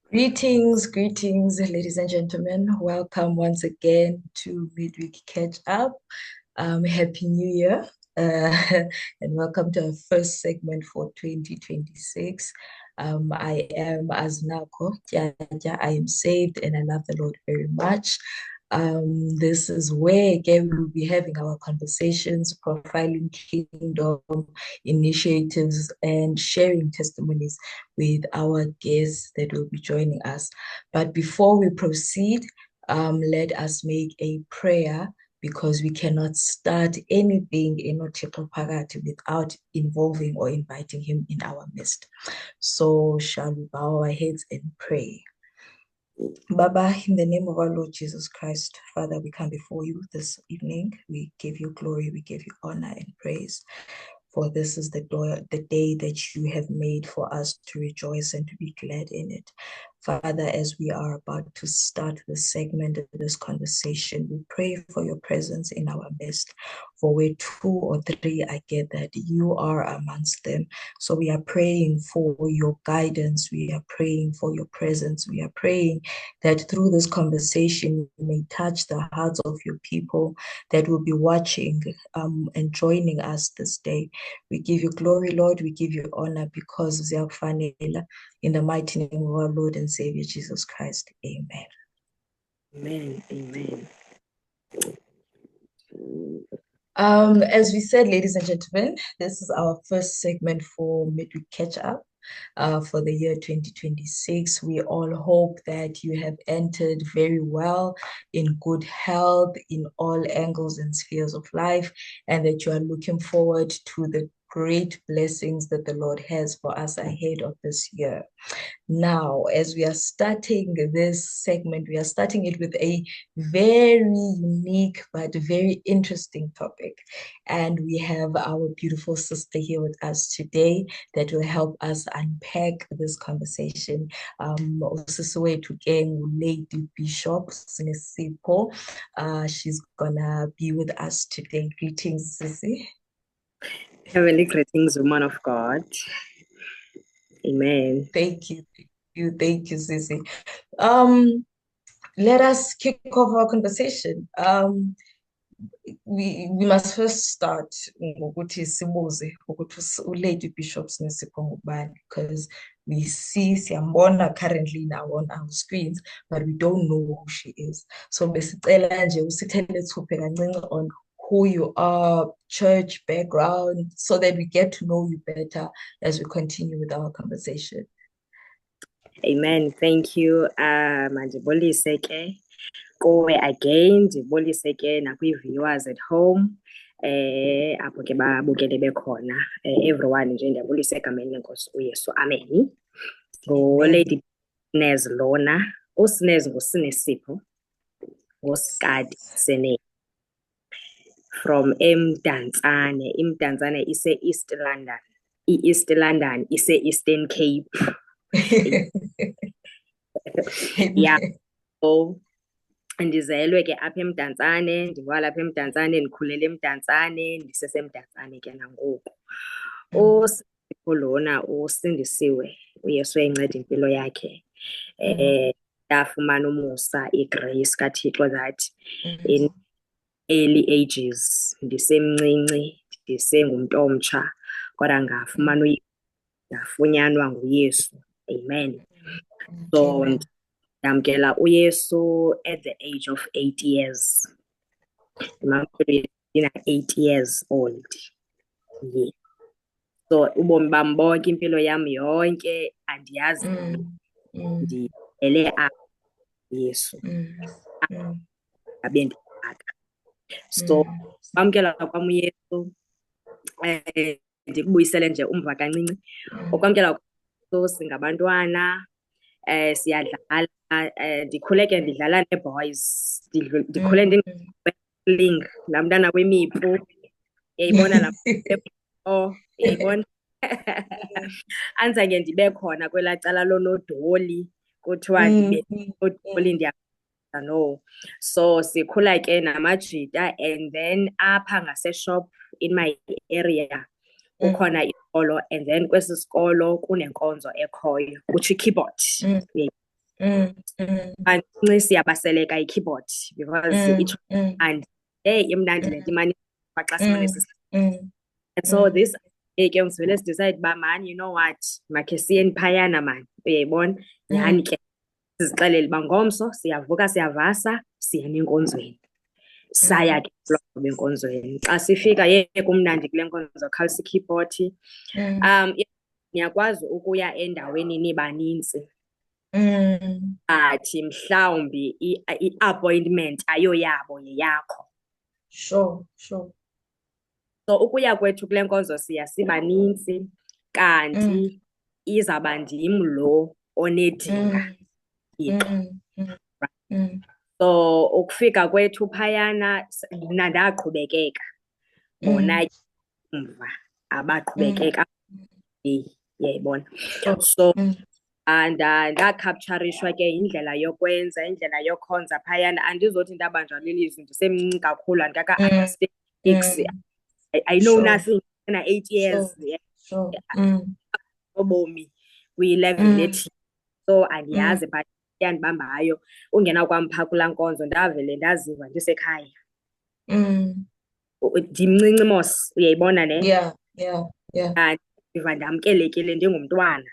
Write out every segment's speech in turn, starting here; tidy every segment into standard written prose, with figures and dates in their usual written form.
Greetings, ladies and gentlemen. Welcome once again to Midweek Catch Up. Happy New Year, and welcome to our first segment for 2026. I am Aznako Tyaja. I am saved and I love the Lord very much. This is where again we'll be having our conversations, profiling kingdom initiatives, and sharing testimonies with our guests that will be joining us. But before we proceed, let us make a prayer because we cannot start anything in Othixo Phakathi without involving or inviting him in our midst. So shall we bow our heads and pray? Baba, in the name of our Lord Jesus Christ, Father, we come before you this evening. We give you glory, we give you honor and praise. For this is the day that you have made for us to rejoice and to be glad in it. Father, as we are about to start this segment of this conversation, we pray for your presence in our midst. For where two or three are gathered, you are amongst them. So we are praying for your guidance. We are praying for your presence. We are praying that through this conversation, you may touch the hearts of your people that will be watching and joining us this day. We give you glory, Lord. We give you honor because ziyakufanela. In the mighty name of our Lord and Savior Jesus Christ. Amen. Amen. Amen. As we said, ladies and gentlemen, this is our first segment for Midweek Catch Up. For the year 2026. We all hope that you have entered very well in good health in all angles and spheres of life, and that you are looking forward to the great blessings that the Lord has for us ahead of this year. Now, as we are starting this segment, we are starting it with a very unique but very interesting topic. And we have our beautiful sister here with us today that will help us unpack this conversation. Usisiwethu ke Lady Bishop Sinesipho. She's gonna be with us today. Greetings, Sisi. Heavenly greetings, woman of God. Amen. Thank you, Sisi. Let us kick off our conversation. We must first start ngokuthi sibuze ukuthi uLady Bishop Sinesipho ngubani, because we see siyambona currently now on our screens, but we don't know who she is. So besicela nje usithele thuphe kancinci on who you are, church background, so that we get to know you better as we continue with our conversation. Amen. Thank you. Mandibulise ke kowe again, ndibulise ke nakwi-viewers at home. Apho ke babukele bekhona. Everyone nje ndiyabulisa egameni lenkosi uYesu. Amen. Lady Nez lona, uSinez nguSinesipho, ngosikadi sene. From eMdantsane. iMdantsane ise-East London. I-East London ise-Eastern Cape. Yeah. So ndizelwe ke apha eMdantsane, ndingwalapha eMdantsane, ndikhulele eMdantsane, ndiseseMdantsane ke nangoku. uSipho lona usindisiwe, uYesu uyayinceda impilo yakhe. Ndafumana umusa, igrace kaThixo that in early ages, ndisemncinci, ndisengumuntu omtsha, kodwa ngafunyanwa nguYesu. Amen. So ndamkela uYesu at the age of 8 years. I'm 8 years old. Yeah. So ubomi bam bonke, impilo yam yonke andiyazi ndiyele apha Yesu. Abendifaka. So kwamkela kwam uYesu, ndikubuyisele nje umva kancinci. Ukwamkela kwaso singabantwana, siyadlala, ndikhule ke ndidlala nee-boys, ndikhule ndingaling laa mntana wemipu, uyayibona laa uyayibona. Andizange ndibe khona kwelaa cala loonodoli, kuthiwa ndibe odoli no. So sikhula ke namajita, and then apha ngaseshop in my area kukhona isikolo, and then kwesi sikolo kunenkonzo ekhoyo kutsho i-keyboard. Bancinci siyabaseleka i-keyboard because and hey imnandi le nto imane xa simane and so this ke sivele sidecide uba mani, you know what, makhe siyeni phayana mani, uyayibona. Nyhani ke sizixelele uba ngomso siyavuka siyavasa siyena enkonzweni. Saya ke enkonzweni. Xa sifika kumnandi kule nkonzo, khalisa i-keyboard. Niyakwazi ukuya endaweni nibanintsi but mhlawumbi i-appointment ayoyabo yeyakho. Sure. So ukuya kwethu kule nkonzo siya sibanintsi kanti izawuba ndim lo onedinga. So ukufika kwethu phayana mna ndaqhubekeka, bona umva abaqhubekeka, yayibona. So ndakhaptsharishwa ke indlela yokwenza, indlela yokhonza phayana. Andizothi ndabanjwa lilizwi ndisemncinci kakhulu, andikaka-understand. I know nothing na 8 years obomi kwi-level ethi, so andiyazi but yandibambayo ungena kwam phaa kulaa nkonzo ndavele ndaziva ndisekhaya. Ndimncinci mos, uyayibona ne? Ndiva ndamkelekile ndingumntwana.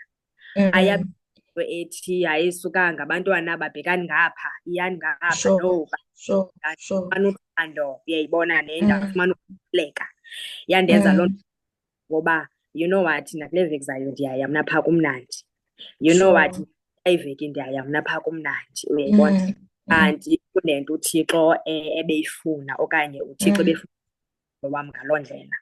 Ayabinto ethi hayisuka ngabantwana ababhekani ngapha, iyani ngapha. No, ndafumana uthando, uyayibona ne? Ndafumana ukukhululeka. Yandenza loo nto ngoba you know what, nakule veki zayo ndiyaya mna phaa kumnandi. You know what, iveki ndiyaya mna phaa kumnandi, uyayibona. Kanti kunento uThixo ebeyifuna okanye uThixo ebefuna wam ngaloo ndlela.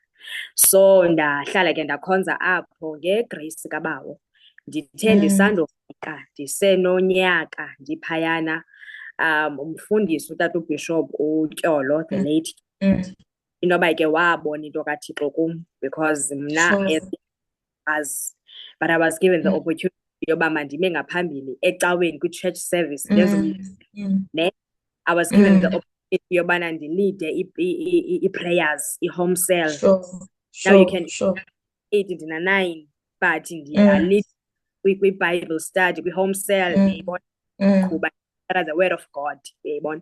So ndahlala ke ndakhonza apho ngegrace kaBawo. Ndithe ndisandofika ndisenonyaka ndiphayana, umfundisi utata uBishop uTyolo, the late, intoba ke wabona into kaThixo kum because mna but I was given the opportunity yoba mandime ngaphambili ecaweni kwi-church service. I was given the opportunity yobana ndilide i-prayers, i-home cell. Now you can 8 ndina-9 but ndiyalida kwi-Bible study, kwi-home cell, uyayibona, kuba the word of God, uyayibona.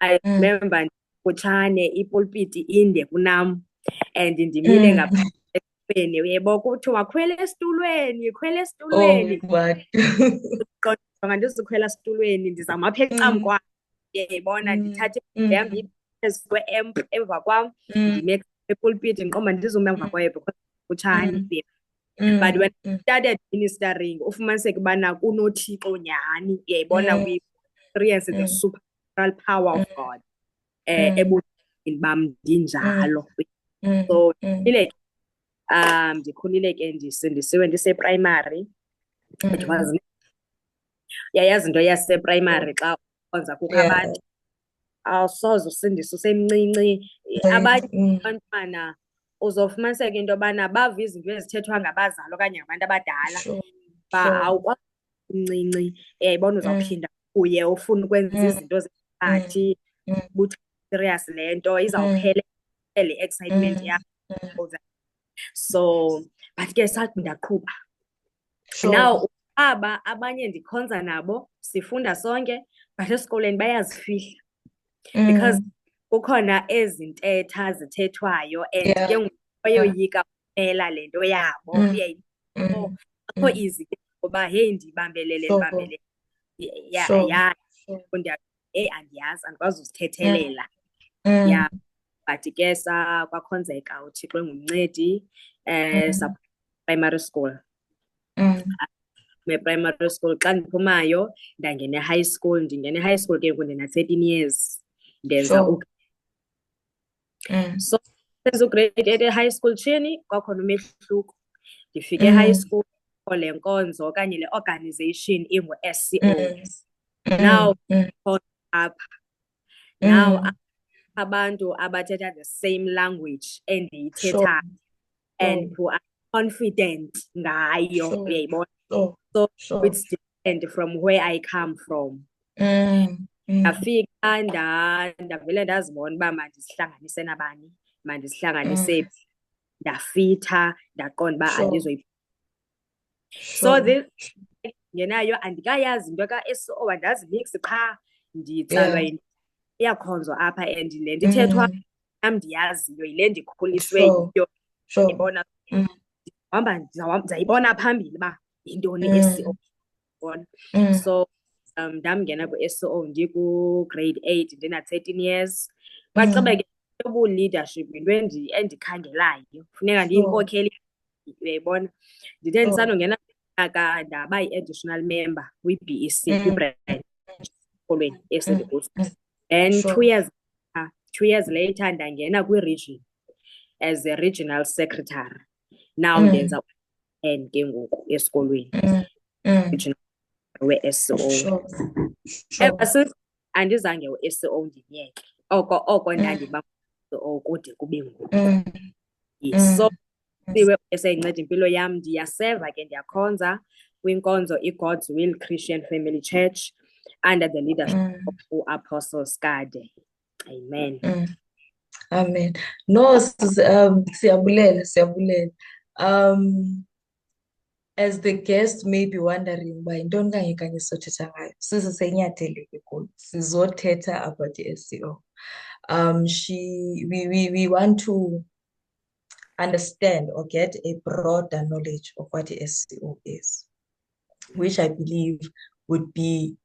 I remember kutshane ipulpiti inde kunam and ndimile ngapha esitulweni, uyayibona, kuthiwa khwela esitulweni. Jonga ndizikhwela esitulweni ndizama apha ecam kwam, uyayibona, ndithathe yam phezu kwe-amp emva kwam, ndime epulpiti ndiqomba ndizume emva kwayo because kutshane. But when I started ministering, ufumaniseke ubana kunoThixo nyhani, uyayibona, we experience the supernatural power of God ebudeni bam ndinjalo. So ndikhulile ke ndisindisiwe ndiseprimary. It was yayazi into yaseprimary xa ukhonza kukho abantu awusoze usindise usemncinci. Abanye abantwana uzofumaniseka into yobana bava izinto ezithethwa ngabazali okanye ngabantu abadala, ba awukwazi umncinci, uyayibona, uzawuphinda uye ufune ukwenza izinto zezikhathi, buthi serious le nto izawuphela excitement yakho. So but ke sathi ndaqhuba. Now abanye ndikhonza nabo, sifunda sonke, but esikolweni bayazifihla because kukhona ezi ntetha zithethwayo and ke ngoku bayoyika kuphela le nto yabo, uyayibona. Akho easy ngoba heyi ndibambelele andiyazi, andikwazi uzithethelela. But ke kwakhonzeka, uThixo engumncedi. Primary school, primary school xa ndiphumayo ndangena e-high school. Ndingena e-high school ke ndina-13 years ndenza so senza ugrade 8 e-high school tshini kwakhona umehluko. Ndifike e-high school le nkonzo okanye le organization ingu-SCO. Now apha now abantu abathetha the same language endiyithethayo and who are confident ngayo, uyayibona. So it's different from where I come from. Ndafika ndavele ndazibona uba mandizihlanganise nabani, mandizihlanganise, ndafitha, ndaqonda uba andizoyi. So this ngenayo andikayazi into ka-SO, andazi mix qha nditsalwa iyakhonzwa apha, and le nto ithethwa nam ndiyaziyo yile ndikhuliswe yiyo. Ndibona ndizayibona phambili uba yintoni i-SO. So ndamngena kwi-SO ndiku-grade 8 ndina-13 years. Kwacebeke ubu-leadership yinto endikhangelayo, funeka ndiyinkokheli, uyayibona. Ndithe ndisandongena ka ndaba yi-additional member kwi-BEC kwi-branch esikolweni esindikuso. Then 2 years later ndangena kwi-region as a regional secretary. Now ndenza ke ngoku esikolweni regional we-SO. Ever since andizange u-SO ndimyeke, oko ndandiba SO kude kube ngoku. So siwe eseyinceda impilo yam, ndiyaseva ke ndiyakhonza kwinkonzo i-God's Will Christian Family Church under the leadership of u-Apostle Skade. Amen. Amen. No, siyabulela. As the guest may be wondering uba yintoni kanye sothetha ngayo, sisenyathele ke kuyo sizothetha about i-SEO. We want to understand or get a broader knowledge of what SEO is, which I believe would be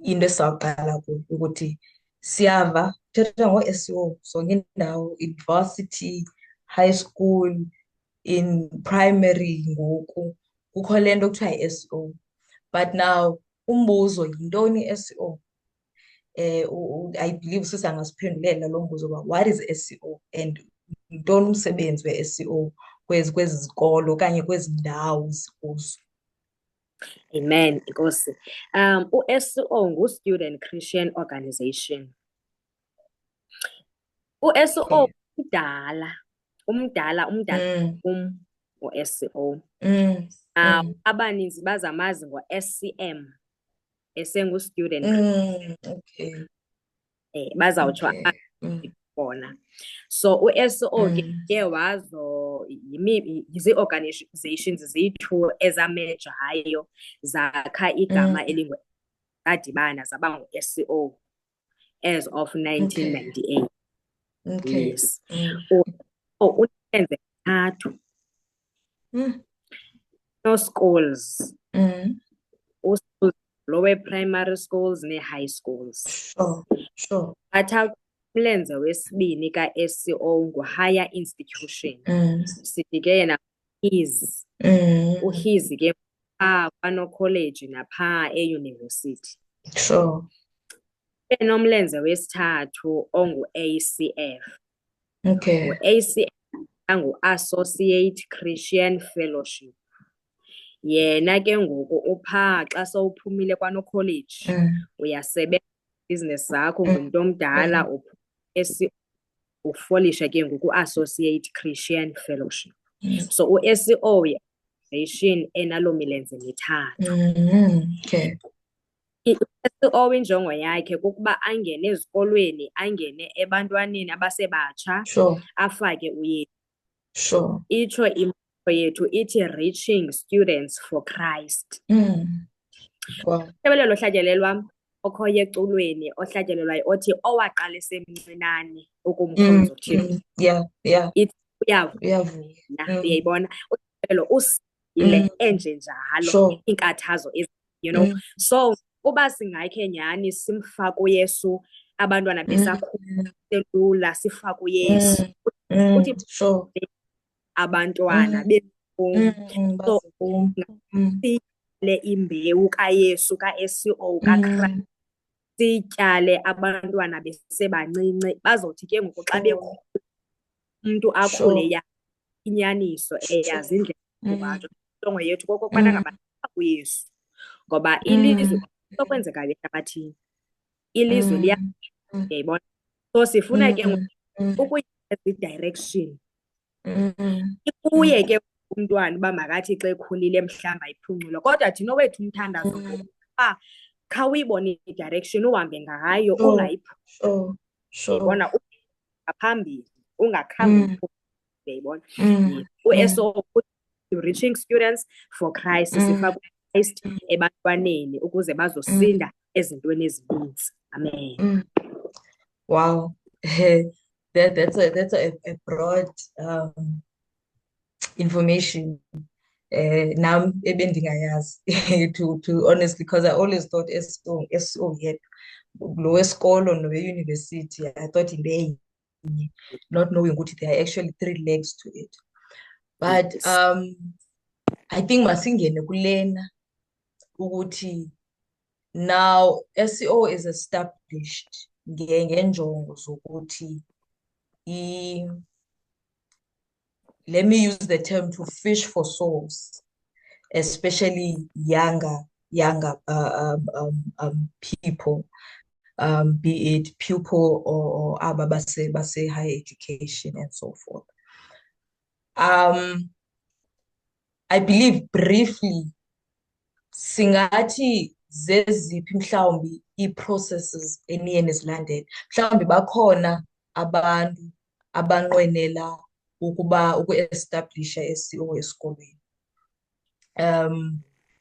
into esawuqala ukuthi siyava thetha ngo-SEO zonke indawo, university, high school, in primary ngoku kukho le nto kuthiwa yi-SEO. But now umbuzo yintoni i-SEO? I believe sisangasiphendulela lo mbuzo uba what is SEO and yintoni umsebenzi we-SEO kwezi zikolo okanye kwezi ndawo zikuzo. Amen, Nkosi. U-SEO ngu-Student Christian Organization. U-SEO umdala u-SEO. Abaninzi bazamazi ngo-SCM esengu-student. Bazawutsho bona. So u-SEO ke wazo zii-organizations ziyi-2 ezamejayo zakha igama zadibana zaba ngu-SEO as of 1998. Yes. Ulenze 3 no schools. Schools lower primary schools ne-high schools. Sure. Atha umlenze wesibini ka-SEO ngu-higher institution. Sithi ke yena uHizi ke kwano-college naphaa e-university. Sure. Nomlenze wesithathu ongu-ACF. Ngu-ACF angu-Associate Christian Fellowship. Yena ke ngoku uphaa xa sowuphumile kwano-college uyasebenza business zakho, ngumntu omdala ufolisha ke ngoku Associate Christian Fellowship. So u-SEO yi-organization enalo milenze mithathu. I-SEO injongo yakhe kukuba angene ezikolweni, angene ebantwaneni abasebatsha, afake uyethu. Itsho imeko yethu ithi reaching students for Christ. Ebelelo hlatyelelo lwam okhoyo eculweni ohlatyelelwayo othi owaqala esemncinane ukumkhonza uThixo. Uyavuna, uyayibona uhlelo usile enjenjalo iinkathazo so uba singakhe nyhani simfake uYesu, abantwana besakhulula sifake uYesu uthi abantwana le imbewu kaYesu ka-SEO kaKristu sityale abantwana besebancinci bazothi ke ngoku xa bekhula umntu akhule inyaniso eyazi indlela injongo yethu kokokubana ngabantu uYesu, ngoba ilizwe okwenzekayo ehlabathini ilizwe liyayibona. So sifuna ke ukuyi-direction ikuye ke umntwana uba makathi xa ekhulile mhlawumbi ayiphuncule, kodwa thina owethu umthandazo uba khawuyibone i-direction uhambe ngayo ungayibona ngaphambili ungakhambi uyayibona. U-SEO reaching students for Christ sifake Christ ebantwaneni ukuze bazosinda ezintweni ezininzi. Amen. Wow. That's a broad information. Now ebendingayazi to honestly, because I always thought SO yet lower school or no university. I thought in the not knowing what there are actually 3 legs to it. But Yes. I think masingene kulena ukuthi now SEO is established ngenjongo zokuthi let me use the term to fish for souls, especially younger people, be it pupil or base higher education and so forth. I believe briefly singathi zeziphi mhlawumbi i-processes eniye nizilandele, mhlawumbi bakhona abantu abanqwenela ukuba uku-establisha SEO esikolweni.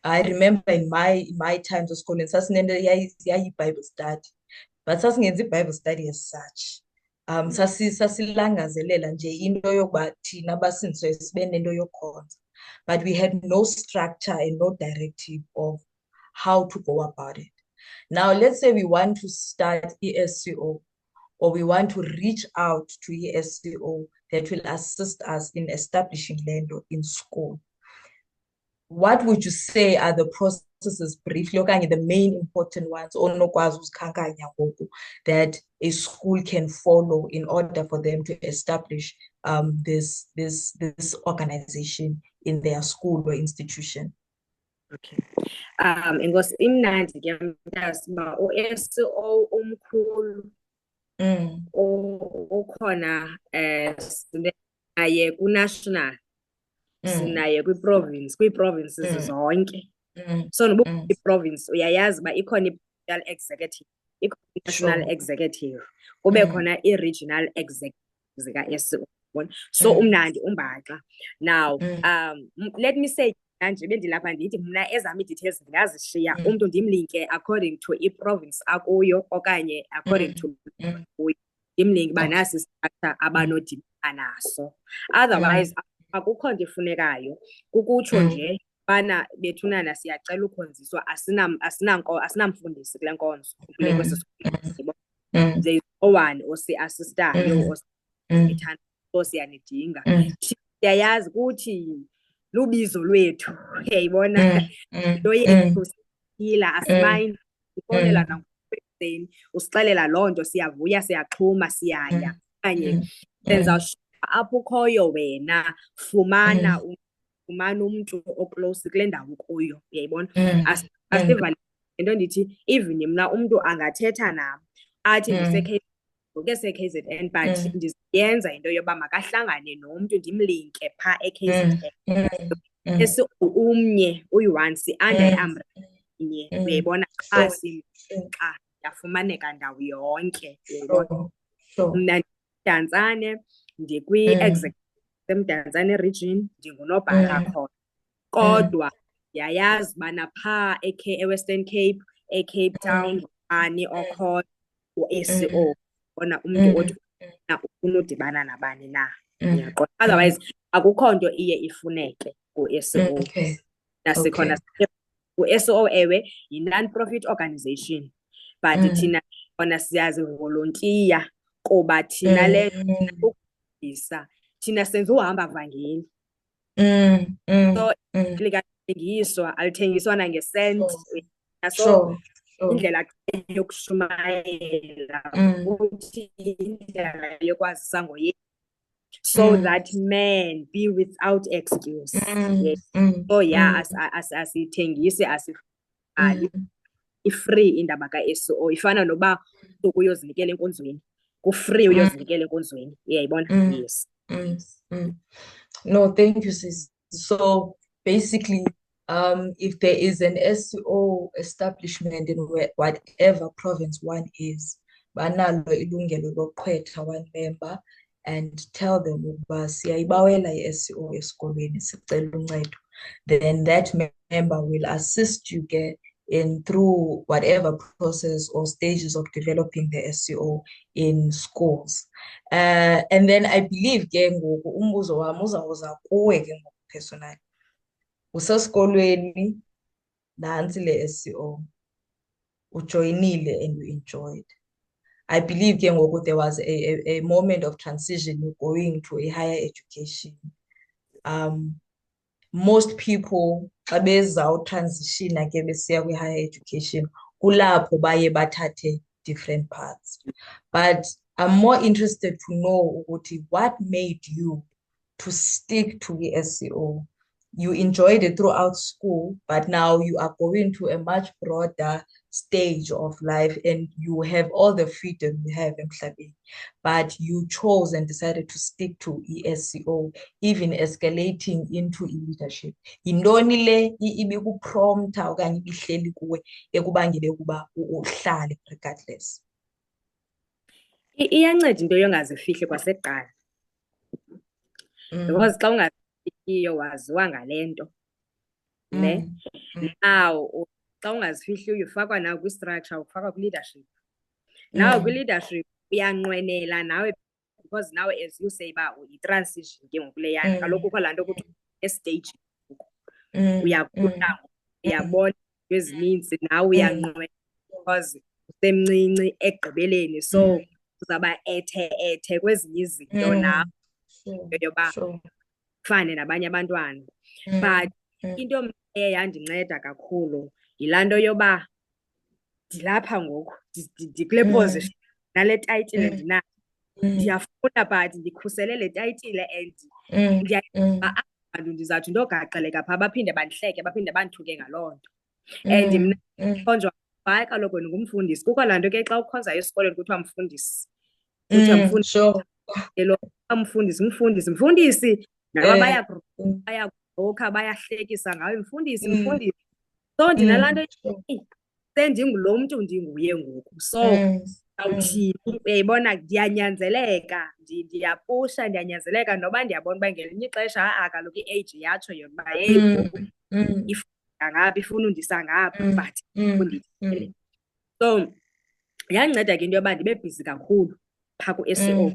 I remember in my times esikolweni sasinento yayi-Bible study, but sasingenzi i-Bible study as such. Sasilangazelela nje into yokuba thina abasindiswe sibe nento yokhonza, but we had no structure and no directive of how to go about it. Now, let's say we want to start SEO, or we want to reach out to SEO that will assist us in establishing Lendo in school. What would you say are the processes briefly, okanye the main important ones, that a school can follow in order for them to establish this organization in their school or institution? Okay. Inkosi imnandi ke mntasi uba u-SEO omkhulu okhona sinaye ku-national, sinaye kwii-provinces zonke. So noba i-province uyayazi uba ikhona i-provincial executive, ikhona i-national executive, kube khona i-regional executive zika-SEO. So umnandi umbaxa. Now, let me say nje bendilapha ndithi mna ezam ii-details ndingazishiya umntu ndimlinke according to i-province akuyo okanye according to kuyo, ndimlinke uba nasi structure abanodibana naso. Otherwise akukho nto ifunekayo, kukutsho nje bana bethunana siyacela ukhonziswa, asinamfundisi kule nkonzo kule kwesi sikolo. There is no one osiasistayo ithanda siyanidinga. Siyayazi ukuthi lubizo lwethu, uyayibona, into yethu siphila, asimayindi, sifonela nangokuseni usixelela loo nto, siyavuya, siyaxhuma, siyaya. Okanye senza apho ukhoyo wena, fumana umntu oclose kule ndawo kuyo, uyayibona. Asiva into ndithi even mna umntu angathetha nam athi ngese-KZN but ndiyenza into yoba makahlangane nomntu ndimlinke phaa e-KZN. Umnye uyi-one si-under i-umbrella inye, uyayibona, xa yafumaneka ndawo yonke, uyayibona. Mna ndidantsane ndikwi-executive eMdantsane region, ndingunobhala khona, kodwa ndiyayazi ubana phaa e-Western Cape, e-Cape Town, ani okhona u-SEO, bona umntu othi ufuna udibana nabani na. Otherwise akukho nto iye ifuneke ku-SEO. Nasikhona u-SEO ewe yi-non-profit organization, but thina khona siyazivolontiya kuba thina le ukufundisa, thina senza uhamba vangeli. So likathengiswa alithengiswa nangesenti, so indlela yokushumayela ukuthi indlela yokwazisa ngoyethu, so that men be without excuse. So yeah, asithengisi, asifali, i-free indaba ka-SEO. Ifana noba uyozinikela enkonzweni, ku-free uyozinikela enkonzweni, uyayibona. Yes. No, thank you, sis. So basically, if there is an SEO establishment in whatever province one is, banalo ilungelo lokuqhwetha one member, and tell them ukuba siyayibawela i-SEO esikolweni, sicela uncedo, then that member will assist you in through whatever process or stages of developing the SEO in schools. And then I believe ke ngoku umbuzo wami uzawuza kuwe ke ngoku personally. Usesikolweni nansi le SEO, ujoyinile and you enjoyed. I believe ke ngoku there was a moment of transition going to a higher education. Most people xa bezawutransition ke besiya kwi-higher education kulapho baye bathathe different paths. But I'm more interested to know ukuthi what made you to stick to the SEO. You enjoyed it throughout school, but now you are going to a much broader stage of life and you have all the freedom you have emhlabeni. But you chose and decided to stick to SEO, even escalating into leadership. Yintoni le ibikuprompta okanye ibihleli kuwe ekubangele ukuba uhlale regardless? Iyanceda into yongazifihli kwasekuqala. Because xa ungazifihliyo waziwa ngale nto ne. Now xa ungazifihliyo ufakwa nawe kwi-structure, ufakwa kwi-leadership. Nawe kwi-leadership uyanqwenela nawe because nawe as you say uba yi-transition ke ngoku leyana. Kaloku kukho laa nto kuthiwa estage uyakhula, uyabona ezininzi nawe uyanqwenela because usemncinci ekugqibeleni, so uzawuba ethe kwezinye izinto nawe yoba ufane nabanye abantwana. But into eye yandinceda kakhulu yilaa nto yoba ndilapha ngoku, ndikule position nale tayitile ndinayo, ndiyafuna but ndikhusele le tayitile and ndiyayiba abantu ndizawuthi ndogaxeleka phaa baphinde bandihleke baphinde bandithuke ngaloo nto. And mna ndikhonjwa hayi kaloku ndingumfundisi. Kukho laa nto ke xa ukhonzayo esikolweni kuthiwa mfundisi, kuthiwa mfundisi naba bayagqokha bayahlekisa ngawe, mfundisi. So ndinalaa nto sendingulo mntu ndinguye ngoku, so awuthini uyayibona, ndiyanyanzeleka ndiyapusha, ndiyanyanzeleka noba ndiyabona uba ngelinye ixesha kaloku i-age yatsho yona uba heyi ngoku ifunda ngapha ifuna undisa ngapha but undithele. So yandinceda ke into yoba ndibe bhizi kakhulu phaa ku-SEO.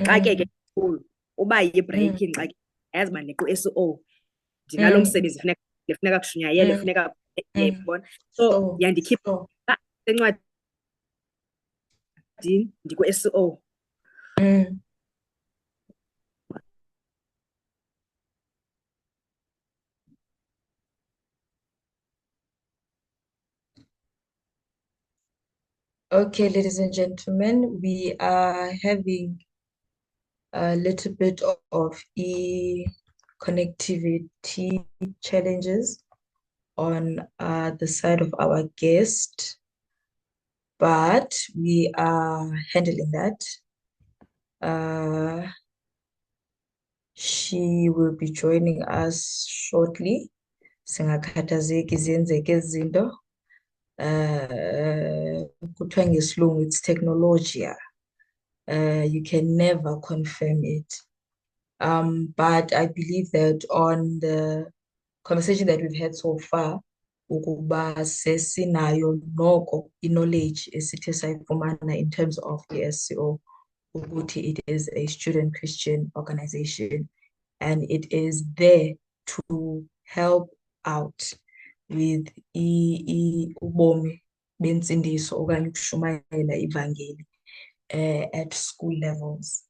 Xa ke kakhulu uba yi-breaking xa ke yazi uba ndiqu SEO ndinalo msebenzi funeka kushunyayelwe, funeka yayibona. So yandikhipha encwadini ndiku-SEO. Okay, ladies and gentlemen, we are having a little bit of connectivity challenges on the side of our guest, but we are handling that. She will be joining us shortly. Singakhathazeki ziyenzeka izinto. Kuthiwa ngesilungu it's technology. You can never confirm it. But I believe that on the conversation that we've had so far, ukuba sesinayo noko knowledge esithe sayifumana in terms of the SEO, ukuthi it is a student Christian organization and it is there to help out with ubomi bensindiso okanye ukushumayela ivangeli at school levels.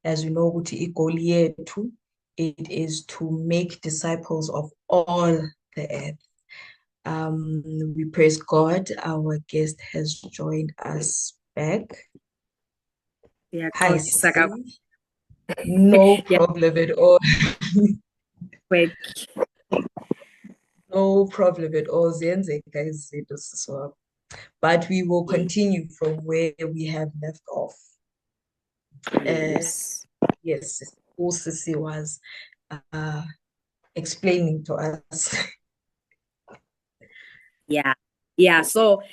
As we know ukuthi igoal yethu, it is to make disciples of all the earth. We praise God. Our guest has joined us back. Hi, Sissy. No problem at all. No problem at all. But we will continue from where we have left off. Yes, who Sissy was explaining to us. Yeah. Yeah, so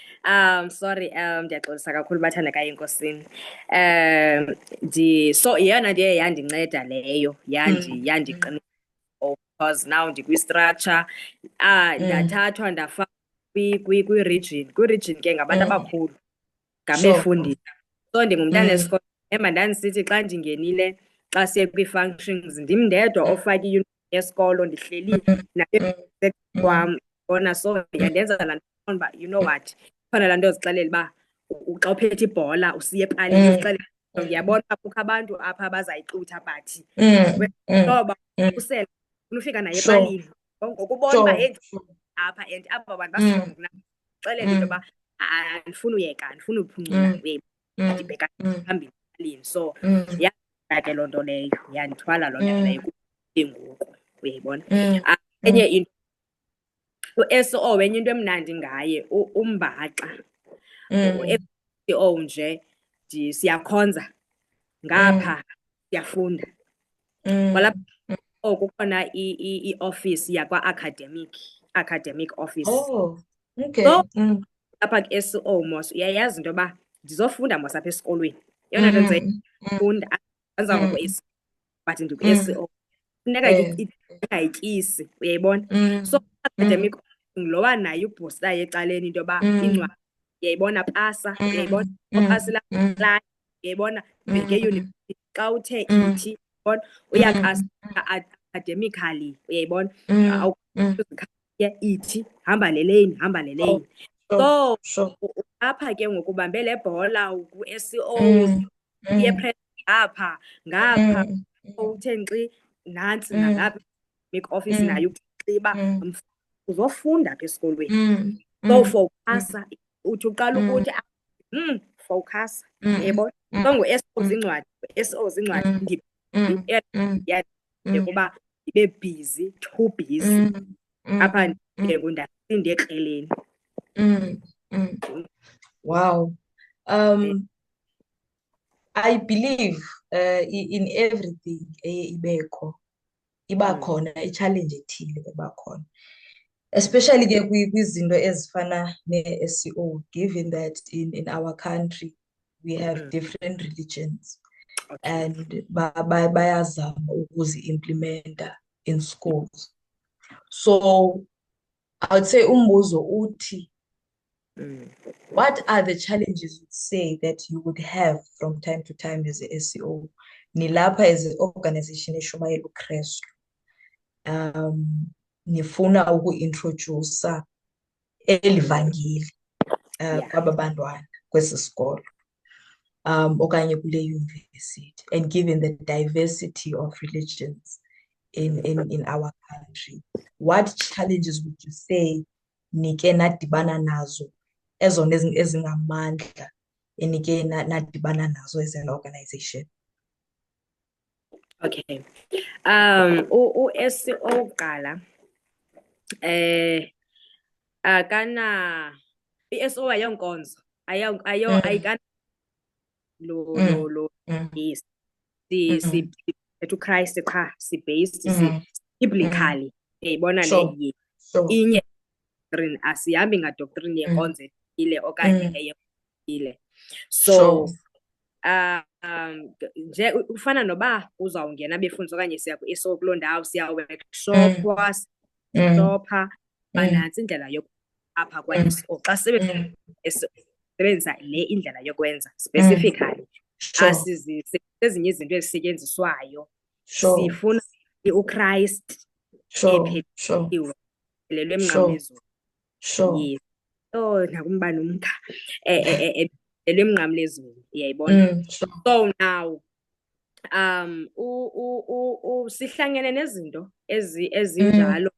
sorry, ndiyaxolisa kakhulu bathandekayo enkosini. So yeyona nto eye yandinceda leyo yandiqinisa because now ndikwi-structure ndathathwa ndafakwa kwi-region. Kwi-region ke ngabantu abakhulu, ngabefundisi. So ndingumntana wesikolo. Remember ndandisithi xa ndingenile, xa siye kwii-functions ndim ndedwa ofake iyunifomu yesikolo ndihleli kwam. Bona so yandenza laa nto uba you know what, khona laa nto yozixelela uba xa uphethe ibhola usiye epalini uzixelela ngiyabona uba kukho abantu apha abazayixutha but noba usela ufika naye epalini ngokubona uba apha and aba bantu bastrongo xelela into yoba andifuni uyeka, andifuni uphungula ndibheka phambili epalini. So ke loo nto leyo yandithwala loo nto leyo ngoku uyayibona. Enye into u-SO enye into emnandi ngaye umbaxa. U-SO nje siyakhonza ngapha siyafunda. Kwalapha kukhona i-office academic office. Oh, okay. So apha ku-SO mos uyayazi into yoba ndizofunda mos apha esikolweni. Yeyona nto ndizayifunda andiza ngokwe-SO but ndiku-SO. Funeka ingayityisi uyayibona. So academic lowa naye ubhostayo ecaleni into yoba incwadi uyayibona pasa, uyayibona opasila uyayibona bheke yunivesithi xa uthe ithi uyayibona uyakasa academically uyayibona ithi hamba le lane. So apha ke ngoku ubambe le bhola ku-SO uye press ngapha uthe nkxi nantsi nalapha make office nayo uba uzofunda apha esikolweni. So fowukhasa uthi uqala ukuthi fowukhasa uyayibona. So ngu-SO zincwadi kuba ndibe busy, too busy apha ndasinde ekreleni. Wow. I believe in everything ibekho iba khona i-challenge ethile eba khona, especially ke kwizinto ezifana ne-SEO, given that in our country we have different religions and bayazama ukuzi-implementa in schools. So I would say umbuzo uthi, what are the challenges you'd say that you would have from time to time as a SEO? Nilapha as an organization eshumayela uKrestu. Nifuna uku-introduce elivangeli kwaba bantwana kwesi sikolo okanye kule university, and given the diversity of religions in our country, what challenges would you say nike nadibana nazo ezona ezingamandla enike nadibana nazo as an organization? Okay. u-SEO kuqala akana i-SO ayonkonzo ayikana lo yes uChrist qha si-based biblically uyayibona le inye doctrine, asihambi ngadoctrine yenkonzo ethile okanye eyethile. So nje ufana noba uzawungena befundisa okanye siya ku-SO kuloo ndawo siya workshopwa stopha banantsi indlela apha kwa-SO xa sebenzisa le indlela yokwenza specifically ezinye izinto ezisetyenziswayo sifuna uChrist epheliwe emnqamlezweni. Yes. So nakumbani umkha emnqamlezweni uyayibona. So now sihlangene nezinto ezinjalo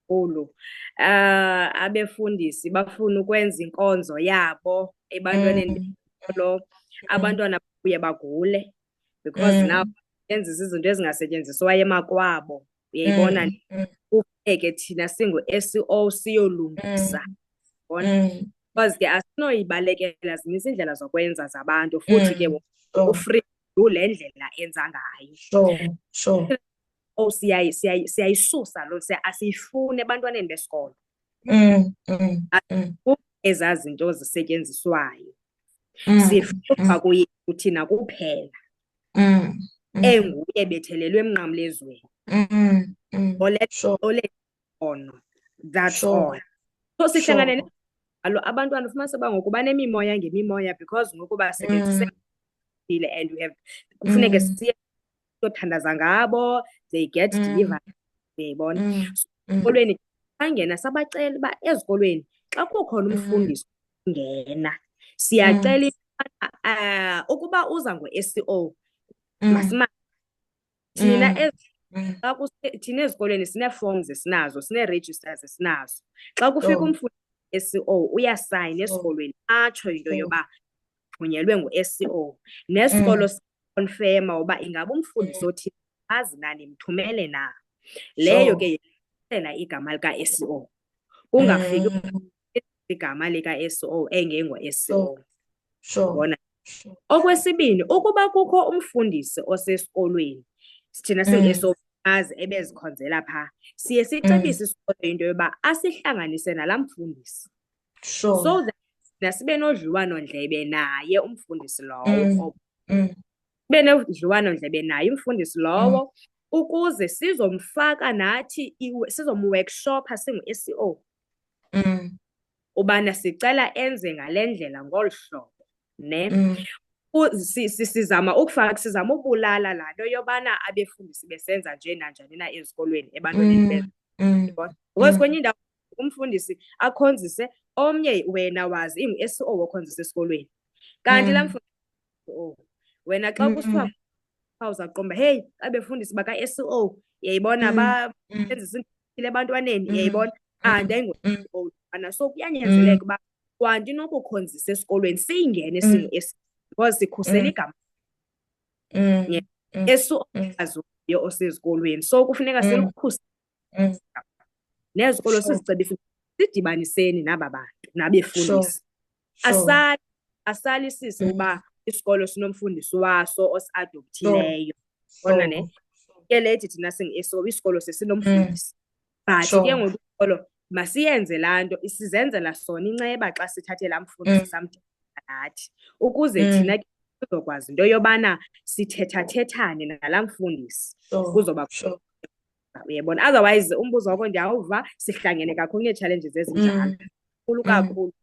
kakhulu. Abefundisi bafuna ukwenza inkonzo yabo ebantwaneni besikolo, abantwana babuye bagule because now benzisa izinto ezingasetyenziswayo emakwabo uyayibona. Kufuneke thina singu-SEO siyolungisa bona because ke asinoyibalekela zininzi iindlela zokwenza zabantu futhi ke ufree le ndlela enza ngayo. Siyayisusa lo asiyifuni ebantwaneni besikolo. ezaa zinto zisetyenziswayo. mm, Sifuna kuyethu thina kuphela mm, mm, enguye bethelelwe emnqamlezweni mm, mm. Sure, oleono. That's all. sure, So sure. sihlangane njalo abantwana ufumanise uba ngoku banemimoya ngemimoya because ngoku basebenzise and we have kufuneke siye siyothandaza ngabo, they get delivered, uyayibona. Esikolweni angena sabacela uba ezikolweni xa kukhona umfundisi ngena siyacela ukuba uza ngo-SEO masimane thina thina ezikolweni sinee-forms esinazo, sinee-registers esinazo. Xa kufika umfundisi SEO uyasayina esikolweni atsho into yoba thunyelwe ngu-SEO, nesikolo sikonfema uba ingaba umfundisi othile azi na nimthumele na. Leyo ke yela igama lika-SEO, kungafiki igama lika-SEO engengo-SEO. Bona. Okwesibini, ukuba kukho umfundisi osesikolweni thina singe-SEO azi ebezikhonzela phaa, siye sicebise isikolo into yoba asihlanganise nalaa mfundisi so that sibe nodliwano-ndlebe naye umfundisi lowo. Sibe nodliwano-ndlebe naye umfundisi lowo ukuze sizomfaka nathi, sizomworkshopha singu-SEO ubana sicela enze ngale ndlela ngolu hlobo ne. Sizama sizama ubulala laa nto yobana abefundisi besenza nje nanjani na ezikolweni ebantwaneni because kwenye indawo umfundisi akhonzise omnye, wena wazi ingu-SEO okhonzisa esikolweni, kanti laa mfundisi wena xa kusithiwa uzaqomba, heyi abefundisi baka-SEO yayibona basenzisa into ebantwaneni yayibona ayingo-SEO. So kuyanyanzeleka uba kwanti nokukhonzisa esikolweni siyingene singu-SEO because sikhusela igama SEO osezikolweni, so kufuneka silukhusele nezikolo sizicebise sidibaniseni naba bantu nabefundisi. Asalisise uba isikolo sinomfundisi waso osiadopthileyo bona ne ke lethi thina singu-SEO isikolo sesinomfundisi but ke ngoku isikolo masiyenze laa nto isizenzela sona inceba xa sithathe laa mfundisi samdinga nathi ukuze thina sizokwazi into yobana sithethathethane nalaa mfundisi kuzoba uyabona. Otherwise umbuzo wakho ndiyawuva, sihlangene kakhulu nee-challenges ezinjalo kakhulu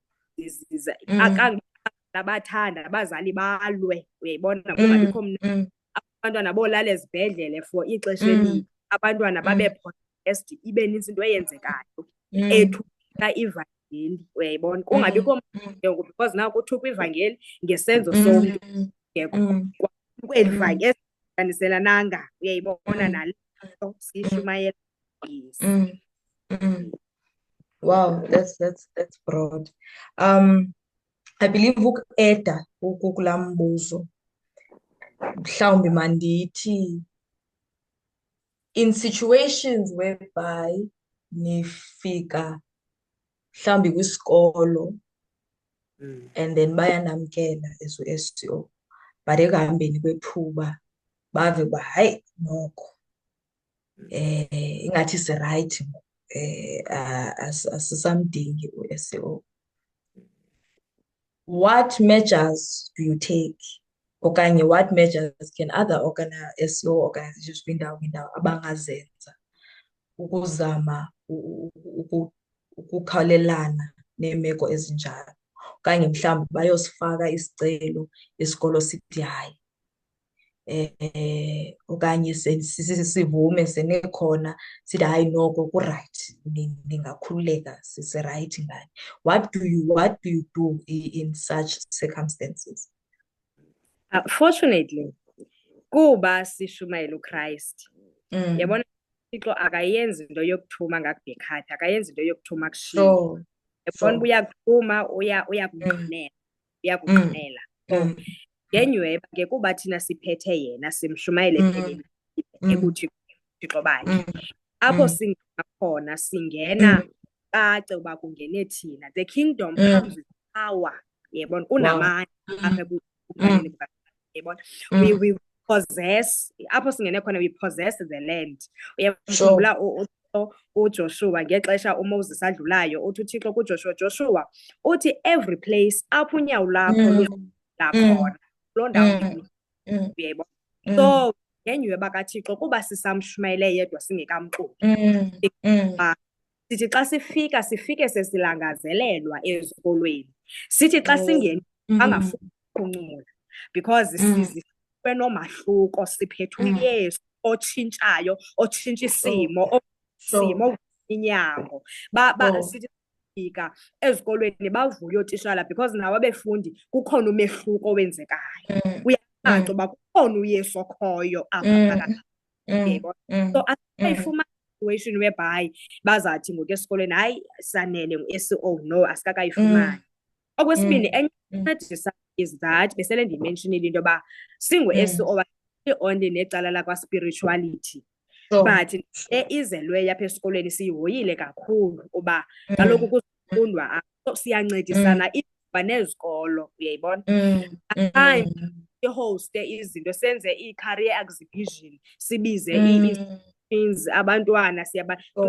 abathanda abazali balwe, uyayibona, kungabikho mna abantwana bolala ezibhedlele for ixesha elide, abantwana babe possessed, ibe nintsi into eyenzekayo ethuka ivangeli, uyayibona, kungabikho mntu because naku kuthukwa ivangeli ngesenzo somntu kweli vangeli esiganiselananga, uyayibona nale nto siyishumayela. Wow, that's broad. I believe uku-eda kulaa mbuzo mhlawumbi mandithi in situations whereby nifika mhlawumbi kwisikolo and then bayanamkela as u-SEO but ekuhambeni kwethuba bave uba hayi noko ingathi sirayithi asisamdingi u-SEO. What measures do you take okanye what measures can other SEO organizations kwindawo abangazenza ukuzama ukukhawulelana neemeko ezinjalo, okanye mhlawumbi bayosifaka isicelo isikolo sithi hayi okanye sivume senekhona sithi hayi noko kurayithi ningakhululeka sisirayithi ngani. What do you do in such circumstances? Fortunately kuba sishumayela uChrist, yabona uThixo akayenzi into yokuthuma ngakubhekhatha, akayenzi into yokuthuma kushiwo, yabona uyakuthuma uyakuqinela ngenyweba ke kuba thina siphethe yena simshumayele epheleni ebuThixo bakhe. Apho singena khona singena cace uba kungene thina, the kingdom comes with power, yabona, kunamandla apha ebukhanyeni buka, yabona. We possess, apho singene khona we possess the land. Uyakhumbula uJoshua ngexesha uMoses adlulayo uthi uThixo kuJoshua, Joshua uthi every place apho unyawo lakho luzala khona kuloo ndawo uyayibona. So ngenyuwe bakaThixo kuba sisamshumayele yedwa singekamxubi sithi xa sifike sesilangazelelwa ezikolweni, sithi xa singena angafuni ukuncula because sizife nomahluko, siphethwe uYesu otshintshayo, otshintsha isimo inyango. Sithi fika ezikolweni bavuye ootishala because nawo abefundi kukhona umehluko owenzekayo. Uyacaca uba kukhona uYesu okhoyo apha phakathi. So asifumana situation whereby bazathi ngoku esikolweni hayi sanele ngu-SO, no asikakayifumani. Okwesibini encedisa is that besele ndiyimentionile into yoba singu-SO only necala lakwa-spirituality but izelwe apha esikolweni siyihoyile kakhulu uba kaloku kuzofundwa siyancedisana iba nezikolo uyayibona. Ihoste izinto senze i-career exhibition sibize abantwana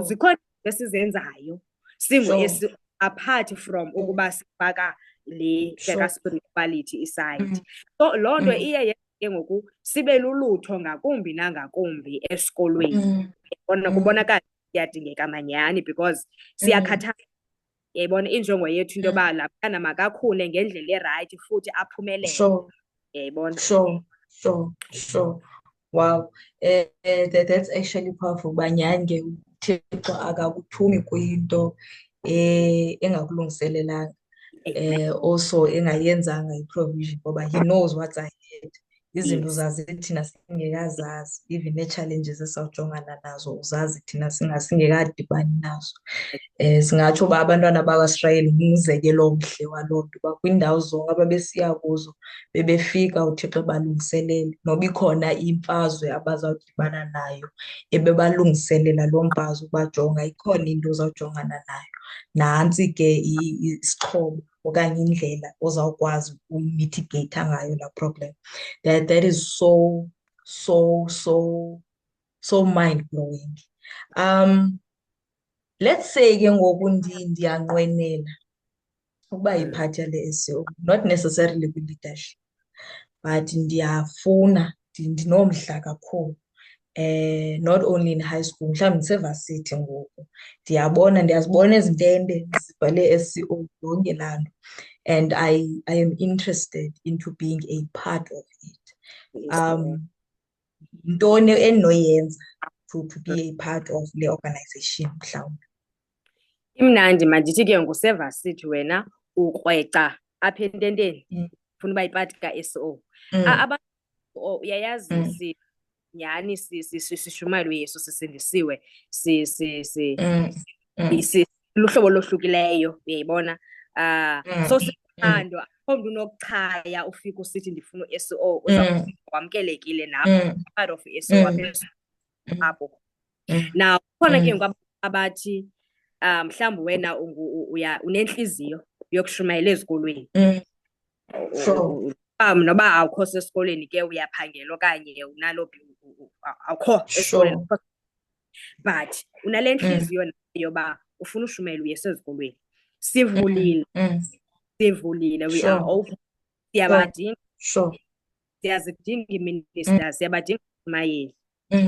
zikhona esizenzayo apart from ukuba sifaka le spirituality iside. So loo nto iye ke ngoku sibe lulutho ngakumbi nangakumbi esikolweni. Kubonakala kuyadingeka manyani because siyakhathala. Yayibona injongo yethu into yoba la mntana makakhule ngendlela erayithi futhi aphumelele. Yayibona. Sure. Wow, that's actually powerful. Banyani ke uThixo akakuthumi kwinto engakulungiselelanga, also engayenzanga i-provision ngoba he knows what's ahead. Izinto uzazi thina singekazazi, even nee-challenges esawujongana nazo uzazi thina singekadibani nazo. Singatsho uba abantwana bakwaSirayeli ngumzekelo omhle waloo nto uba kwiindawo zonke ababesiya kuzo bebefika uThixo ebalungiselele, noba ikhona imfazwe abazawudibana nayo ebebalungiselela loo mfazwe ubajonga ikhona into ozawujongana nayo. Nantsi ke isixhobo okanye indlela ozawukwazi umitigeyitha ngayo laa problem. That is so mind-blowing. Let's say ke ngoku ndiyanqwenela ukuba yiphathi yale SO, not necessarily kwi-leadership, but ndiyafuna, ndinomdla kakhulu. Not only in high school, mhlawumbi ndisevarsity ngoku ndiyazibona ezi ntende zibhale SCO yonke laa nto, and I am interested into being a part of it. Ntoni endinoyenza to be a part of le organization mhlawumbi? Imnandi mandithi ke ngusevarsity wena ukrweca apha ententeni ufuna uba yipati ka-SO. Abantu uyayazi nyhani sishumayela uYesu sisindisiwe luhlobo lohlukileyo uyayibona. So sithandwa akho mntu unokuchaya ufika usithi ndifuna u-SO wamkelekile nabo part of i-SO apho. Now kukhona ke ngoku abathi mhlawumbi wena unentliziyo yokushumayela ezikolweni, noba awukho sesikolweni ke uyaphangela okanye unalo awukho esikolweni, but unale ntliziyo yoba ufuna ushumayela uYesu ezikolweni. Sivulile, we are open. Siyabadinga, siyazidinga ii-ministers, siyabadinga amashumayeli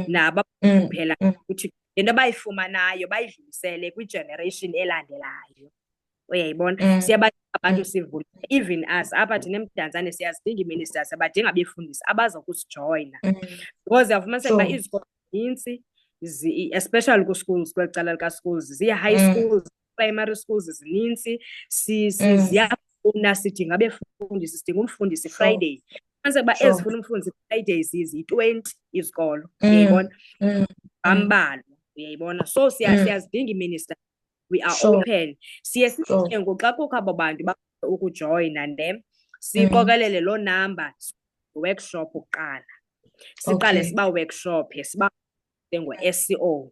nabo phela ukuthi le nto bayifumanayo bayidlulisele kwi-generation elandelayo. Uyayibona, siyabadinga abantu sivulile. Even us apha thina eMdantsane siyazidinga ii-ministers, abadinga abefundisi abaza kusijoyina because uyafumaniseka uba izikolo zinintsi especially ku-schools, kweli cala lika-schools, zii-high schools, primary schools zinintsi, ziyafuna sidinga abefundisi, sidinga umfundisi Friday. Ufumaniseka uba ezifuna umfundisi Fridays ziyi-20 izikolo, uyayibona, bambalwa, uyayibona. So siyazidinga ii-ministers, we are open. Siye sicinge ngoku xa kukho abo bantu ukujoyina siqokelele loo number workshop kuqala. Siqale siba-workshop siba ngo-SCO,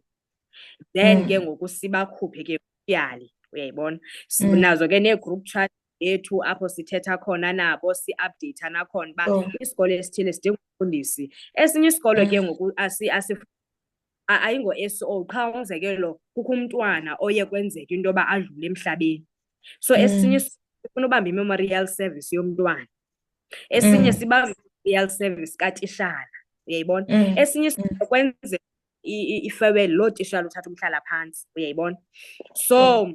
then ke ngoku sibakhuphe ke kuyali, uyayibona. Nazo ke nee-group chat yethu apho sithetha khona nabo, si-update nakhona uba isikolo esithile sidinga umfundisi. Esinye isikolo ke ngoku ayingo-SO qha umzekelo kukho umntwana oye kwenzeka into yoba adlule emhlabeni. So esinye sifuna ubamba i-memorial service yomntwana, esinye sibamba i-memorial service katishala, uyayibona. Esinye kwenze i-farewell loo tishala uthatha umhlala phantsi, uyayibona. So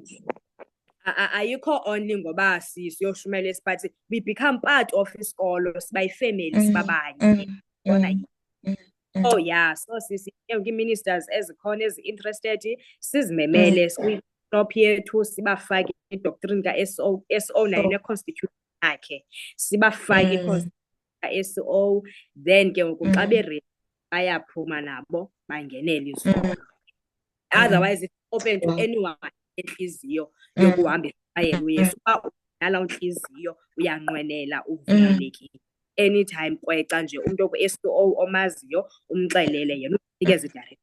ayikho only ngoba siyoshumela esiphathi, we become part of isikolo, siba yifamily, sibabanye. Oh yeah, so ii-ministers ezikhona ezi-interested sizimemele kwi-shop yethu, sibafake i-doctrine ka-SO nayo ne-constitution yakhe, sibafake i-constitution ka-SO, then ke ngoku xa be-ready bayaphuma nabo bangenele izikolo. Otherwise it's open to anyone entliziyo yokuhamba ifayele uyesu. Uba udlala untliziyo uyanqwenela uvumelekile anytime, kweca nje umntu okwi-SO omaziyo umxelele yena unikeze direct.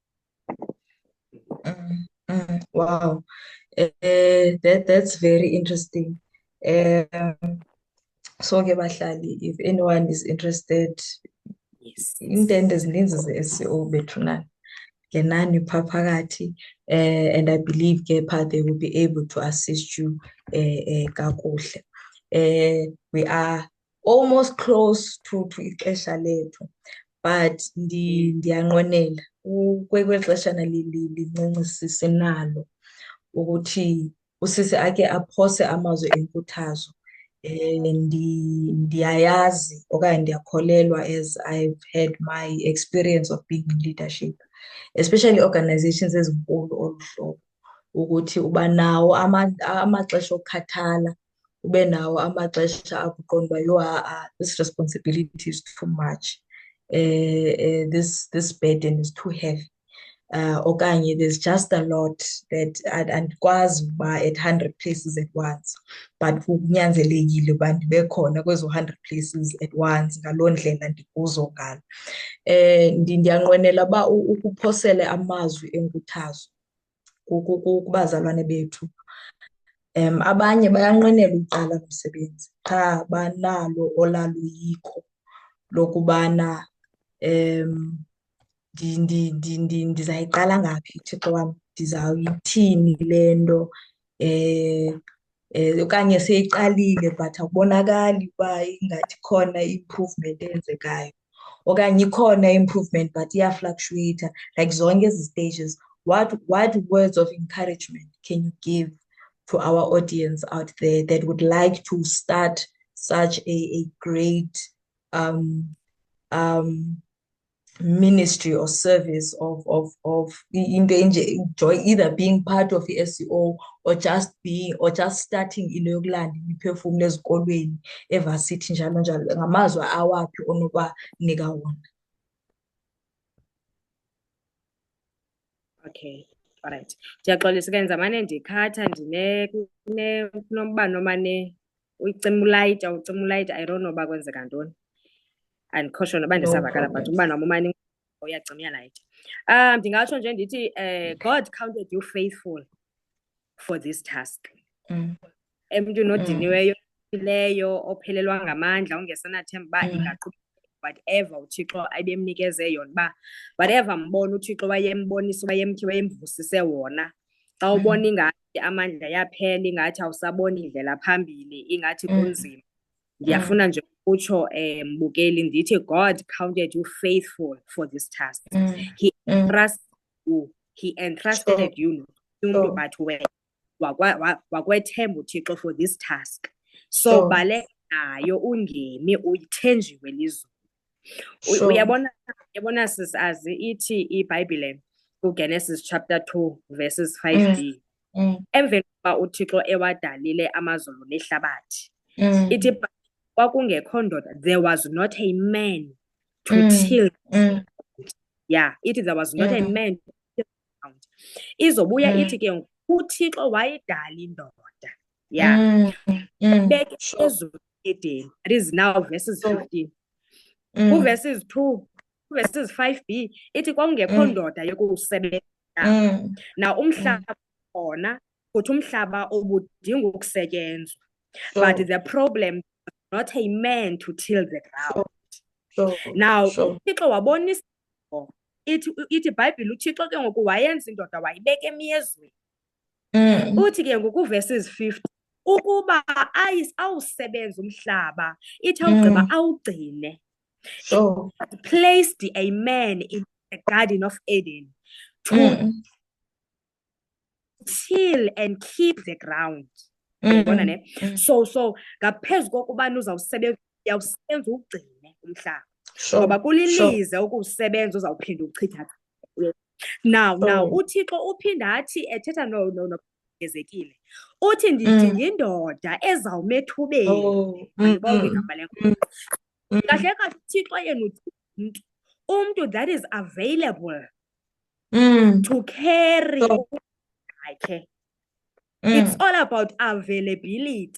Wow, that's very interesting. So ke bahlali, if anyone is interested, iintende ezininzi ze-SEO bethunana ngenani phaa phakathi, and I believe ke phaa they will be able to assist you kakuhle. We are almost close to ixesha lethu, but ndiyanqwenela kweli xeshana lincinci sisenalo ukuthi usisi ake aphose amazwi enkuthazo. Ndiyayazi okanye ndiyakholelwa, as I've had my experience of being in leadership, especially organizations ezinkulu olu hlobo, ukuthi uba nawo amaxesha okukhathala, ube nawo amaxesha akuqonda uba this responsibility is too much, this burden is too heavy, okanye there's just a lot that andikwazi uba at 100 places at once, but kunyanzelekile uba ndibe khona kwezo 100 places at once ngaloo ndlela ndikuzo ngalo. Ndiyanqwenela uba ukuphosele amazwi enkuthazo kubazalwane bethu. Abanye bayanqwenela uqala umsebenzi qha banalo olaloyiko lokubana ndizayiqala ngaphi Thixo wam, ndizawuyithini le nto, okanye seyiqalile but akubonakali uba ingathi khona i-improvement eyenzekayo, okanye ikhona i-improvement but iyafluctuate. Like zonke ezi stages, what words of encouragement can you give to our audience out there that would like to start such a great ministry or service of into enjoy, either being part of i-SEO or just starting into yokulanda imiphefumlo ezikolweni, evasithi njalo njalo? Ngamazwi awaphi onoba nika wona? Okay, all right. Ndiyaxolisa ke ndizamane ndikhatha kunombane omane uyicima ulayita, ucima ulayita, I don't know uba kwenzeka ntoni. Andikho sure noba ndisavakala, but umbane wam umane uyacima uyalayita. Ndingatsho nje ndithi God counted you faithful for this task. Emntwini odiniweyo, ophelelwa ngamandla, ongesenathemba uba ingaqhubeka, whatever uThixo abemnikeze yona, uba whatever mbona uThixo wayembonisa, wayemvusise wona. Xa ubona ingathi amandla yaphela, ingathi awusaboni indlela phambili, ingathi kunzima, ndiyafuna nje utsho mbukeli ndithi God counted you faithful for this task. He entrusted you umntu, but wakwethemba uThixo for this task. So baleka nayo, ungemi, uyithenjiwe lizulu. Uyabona sisazi ithi iBhayibhile kuGenesis chapter 2 verses 5b, emveni kokuba uThixo ewadalile amazulu nehlabathi, ithi kwakungekho ndoda, there was not a man to till. Yeah, ithi there was not a man to till ground. Izobuya ithi ke uThixo wayidala indoda. Yeah. Beke ezulu Edeni. That is now verses 15. Verses 2, verses 5b, ithi kwakungekho ndoda yokusebenza. Now umhlaba khona, futhi umhlaba obudinga ukusetyenzwa. But the problem, not a man to till the ground. Now uThixo wabonisa ithi iBhayibhile uThixo ke ngoku wayenza indoda wayibeka emyezweni. Uthi ke ngoku verses 50 ukuba awusebenza umhlaba ithi awugqiba awugcine. Sure. God placed a man in the Garden of Eden to till and keep the ground. Uyabona ne? So ngaphezu kokubana uyawusebenza ugcine umhlaba. Ngoba kulilize ukusebenza uzawuphinda uchitha. Now uThixo uphinda athi ethetha Ezekile. Uthi ndidinga indoda ezawuma ethubeni. Andibonge igama lenkosi. Kahle kahle uThixo yena umuntu that is available to carry yakhe. It's all about availability.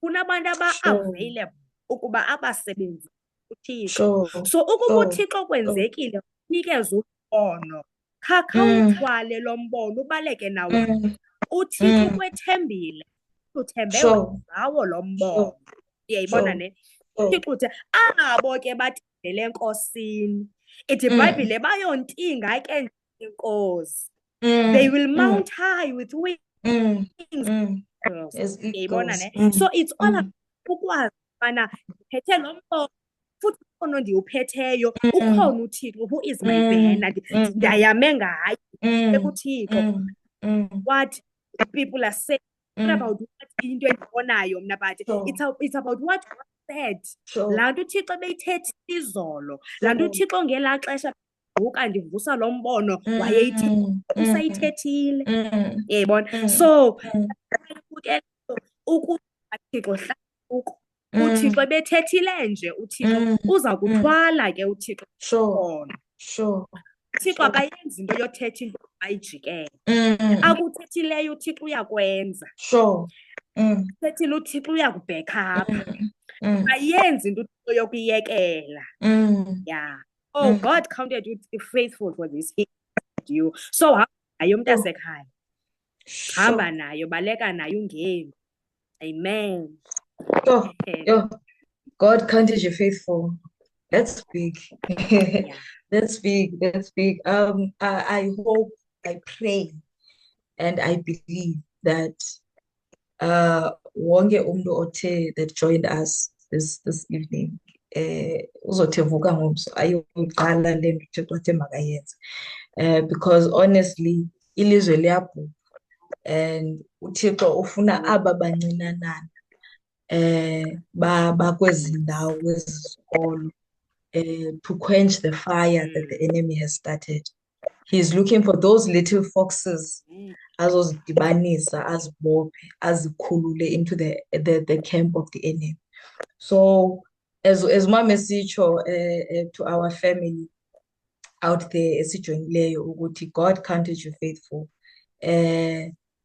Kunabantu aba-available ukuba abasebenzi uThixo. So ukuba uThixo kwenzekile unikeze umbono, khawuthwale lo mbono ubaleke nawo. uThixo kwethembile uthembe ngawo lo mbono. Uyayibona ne? uThixo uthe abo ke bathembele enkosini. Ithi iBhayibhile bayontinga ke inkosi. They will mount high with wings. Uyayibona ne? So it's all about ukwazi ubana ndiphethe lo mbono futhi umbono ndiwuphetheyo ukhona uThixo who is my banner. Ndiyayame ngayo ekuThixo. What people are saying, not about what into endibonayo mna, but it's about what God said. Laa nto uThixo beyithethe izolo, laa nto uThixo ngelaa xesha vuka ndivusa lo mbono wayeyithi usayithethile. Uyayibona? So uThixo hlakuko uThixo bethethile nje uThixo uza kuthwala ke uThixo. uThixo akayenzi into yothetha into ayijikele. Akuthethileyo uThixo uyakwenza. Uthethile uThixo uyakubhekha apha. Ayenzi into yokuyekela. Yeah. Oh, God counted you faithful for this. He you. So hamba nayo mntasekhaya. Hamba nayo, baleka nayo ungemi. Amen. God counted you faithful. That's big. Yeah. That's big. I hope, I pray, and I believe that wonke umuntu othe that joined us this evening uzothe vuka ngomso ayoqala le nto uThixo athe makayenze, because honestly ilizwe liyabhubha and uThixo ufuna aba bancinanana bakwezi ndawo kwezi zikolo to quench the fire that the enemy has started. He's looking for those little foxes azozidibanisa, azibophe, azikhulule into the camp of the enemy. So as Mama esitsho to our family out there esijoyineyo ukuthi God counted you faithful.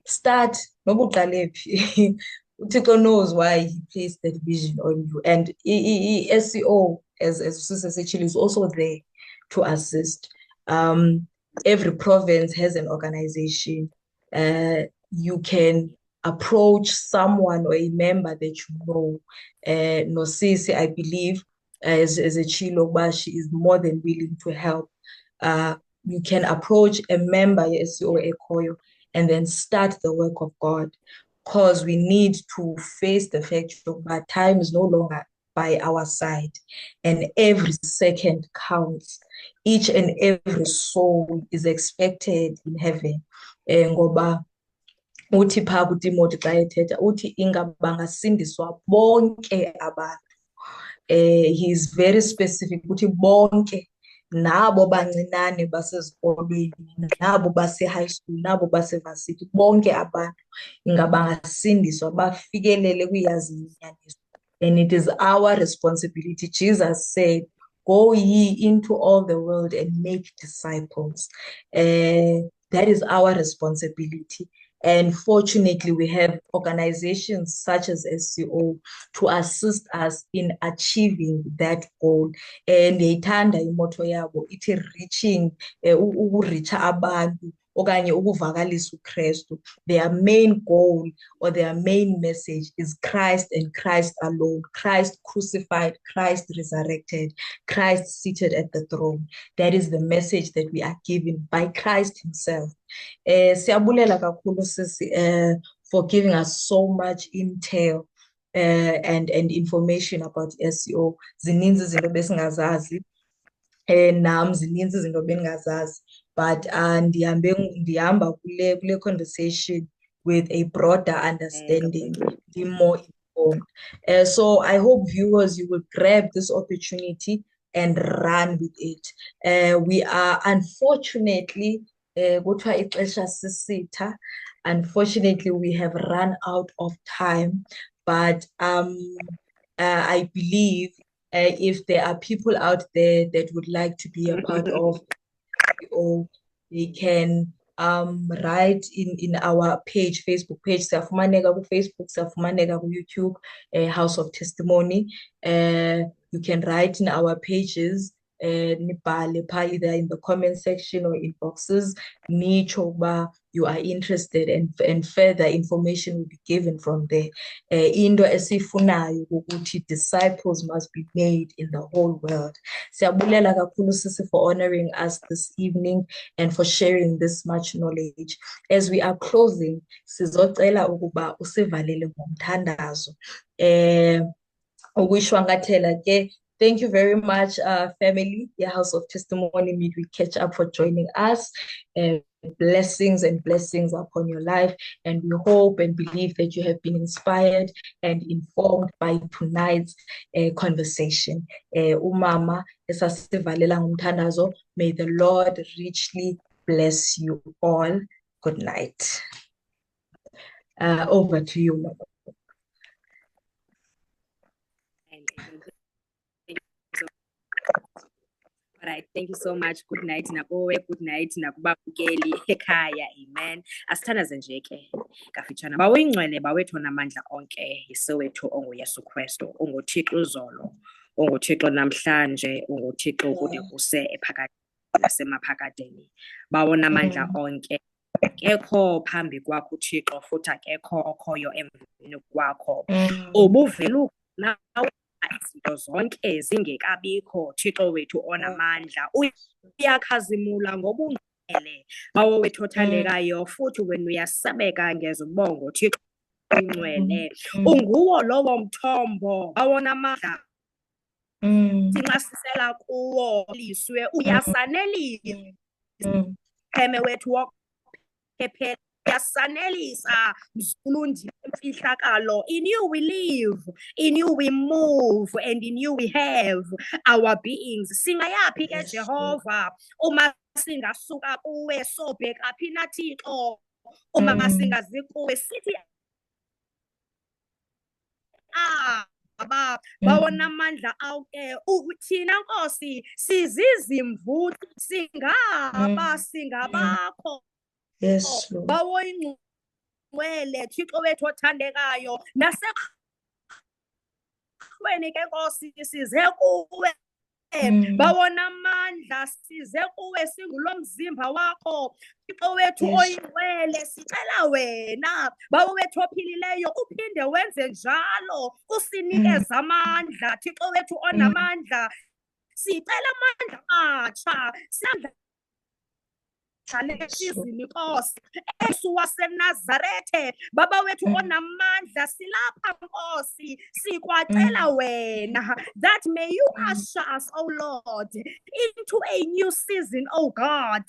Start noba uqale phi. uThixo knows why he placed that vision on you, and SEO as Usisi Sechile is also there to assist. Every province has an organization. You can approach someone or a member that you know. Nosisi, I believe, as a Chilo, she is more than willing to help. You can approach a member, SEO Ekoyo, and then start the work of God, because we need to face the fact that time is no longer by our side, and every second counts. Each and every soul is expected in heaven. Ngoba uthi pha kuTimothy xa ethetha uthi ingaba bangasindiswa bonke abantu. He is very specific uthi bonke, nabo bancinane basezikolweni, nabo base-high school, nabo base-varsity, bonke abantu ingaba bangasindiswa bafikelele kwiyazi inyaniso. And it is our responsibility. Jesus said, go ye into all the world and make disciples. That is our responsibility. And fortunately, we have organizations such as SCO to assist us in achieving that goal. And yayithanda imoto yabo ithi reaching, ukureacha abantu okanye ukuvakalisa uKristu. Their main goal or their main message is Christ and Christ alone. Christ crucified, Christ resurrected, Christ seated at the throne. That is the message that we are given by Christ himself. Siyabulela kakhulu sisi for giving us so much intel and information about SEO. Zininzi izinto besingazazi nam zininzi izinto bengazazi, but ndihamba kule conversation with a broader understanding, be more informed. So I hope viewers, you will grab this opportunity and run with it. We are unfortunately kuthiwa ixesha sisitha. Unfortunately, we have run out of time, but I believe if there are people out there that would like to be a part of, or they can write in our page, Facebook page. Siyafumaneka ku-Facebook, siyafumaneka ku-YouTube, House of Testimony. You can write in our pages, nibhale pha either in the comment section or in boxes, nitsho uba you are interested, and further information will be given from there. Into esifunayo ukuthi disciples must be made in the whole world. Siyabulela kakhulu sisi for honoring us this evening and for sharing this much knowledge. As we are closing, sizocela ukuba usivalele ngomthandazo. Ukwishwangathela ke. Thank you very much, family, your House of Testimony Midweek Catch Up, for joining us. Blessings and blessings upon your life. And we hope and believe that you have been inspired and informed by tonight's conversation. Umama, esasivalela ngomthandazo. May the Lord richly bless you all. Good night. Over to you, Mama. All right, thank you so much. Good night nakowe, good night nakubabukeli ekhaya. Amen. Asithandaze nje ke kafitshane. Bawuyingcwele bawethu namandla onke, yisowethu onguYesu Kristu, unguThixo uzolo, unguThixo namhlanje, unguThixo kude kuse ephakade nasemaphakadeni. Bawona amandla onke. Akekho phambi kwakho uThixo, futhi akekho okhoyo emveni kwakho. Ubuvela nawe izinto zonke zingekabikho. Thixo wethu onamandla, uyakhazimula ngobungcwele. Bawo wethu othandekayo, futhi wena uyasabeka ngezibongo. Thixo ungcwele, unguwo lowo mthombo bawona amandla. Sinxasisela kuwo liswe, uyasanelisa. Pheme wethu wokuphela yasanelisa mzulundi emfihlakalo. In you we live, in you we move, and in you we have our beings. Singayaphi ke Jehova uma singasuka kuwe, sobheka phi na Thixo uma singazi kuwe, sithi bawona amandla awuke uthina Nkosi sizizimvu singabakho. Yes, Lord. Bawoyingcwele Thixo wethu othandekayo, nasekweni ke Nkosi size kuwe. Bawona amandla size kuwe singulo mzimba wakho. Thixo wethu oyingcwele, sicela wena bawo wethu ophilileyo uphinde wenze njalo, usinikeze amandla. Thixo wethu onamandla, sicela amandla atsha lesizini Nkosi, Yesu waseNazarethe, baba wethu onamandla, silapha Nkosi sikwacela wena, that may you usher us, oh Lord, into a new season, oh God.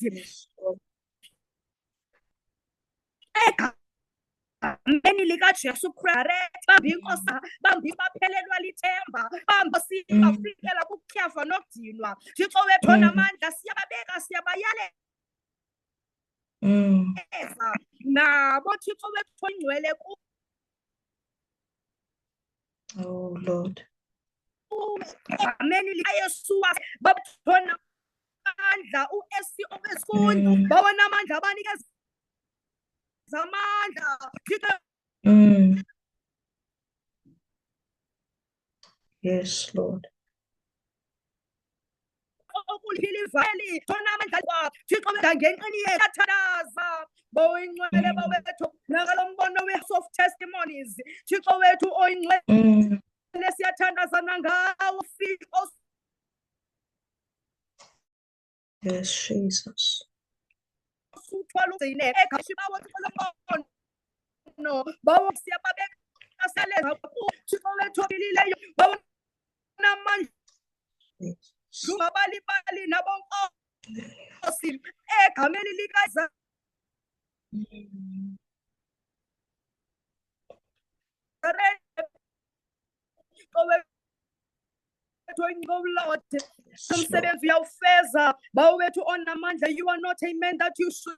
Egameni likaJesu Kristu, bambi Nkosi, bambi baphelelwa lithemba, bamba singafikela kukutyhafa nokudinwa. Thixo wethu onamandla, siyababeka siyabayale nabo Thixo wethu oyingcwele ku. Oh Lord. Egameni likaYesu babona amandla u-SEO wesifundo, babona amandla abanikeza amandla. Yes, Lord. uliphila ivali thona amandla kwakho Thixo ngenqini yethu athandaza boyingcwele bawethu nakalo mbono we-House of Testimonies Thixo wethu oyingcwele siyathandazana ngawo fiko Yes, Jesus. uthwala ugcine egashi bawo Thixo lombono bawo siyababeka salenza Thixo wethu obilileyo bawo namandla Lubalibali nabonkosi egameni likaza umsebenzi uyawufeza bawo wethu onamandla you are not a man that you should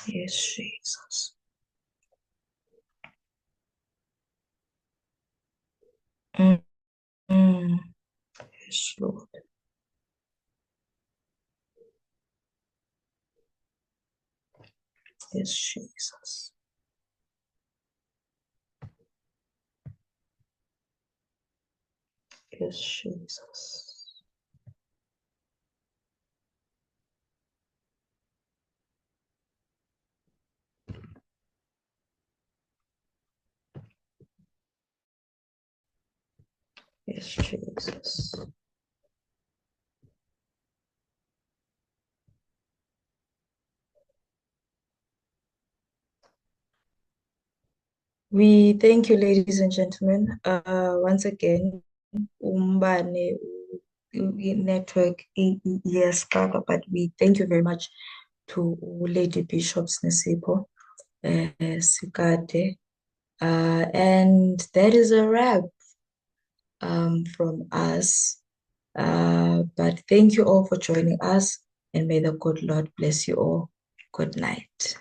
Yes, Jesus. Yes, Lord. Yes, Jesus. Yes, Jesus. Yes, Jesus. We thank you, ladies and gentlemen. Once again, Umbane network, yes, but we thank you very much to Lady Bishop Snesipho Sikade. And that is a wrap from us. But thank you all for joining us, and may the good Lord bless you all. Good night.